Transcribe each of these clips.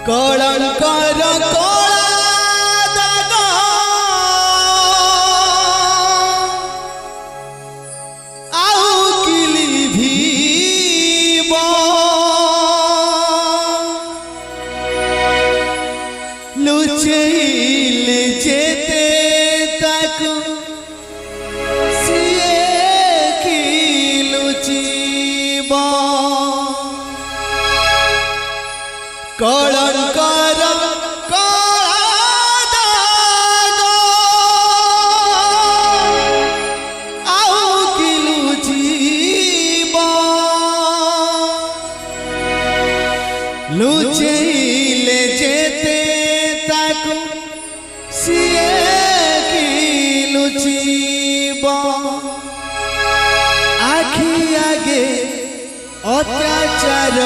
कलंकर कला दाग आउ किली भीब लुचैले जेते ताकू सिए की लुचिब कलंकर कला दाग आउ कि लुचिब लुचैले जेते ताकू सिए की लुचिब आखि आगे अत्याचार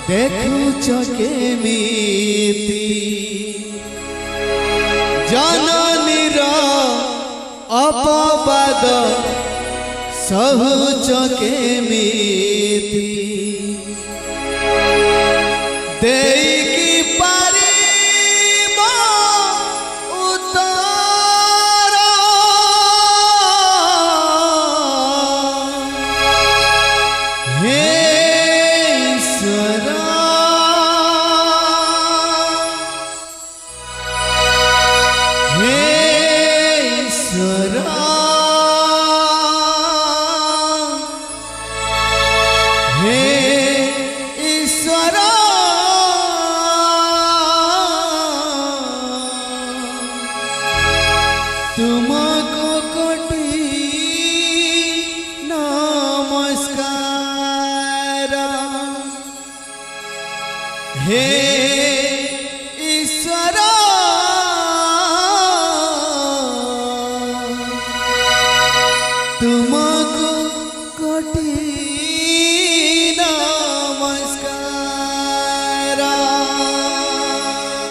देखुच केमिति जननीर अपवाद सहुच केमिति देकी पारिब उत्तर हे ईश्वर तुमको कोटि नमस्कार हे ईश्वर तुम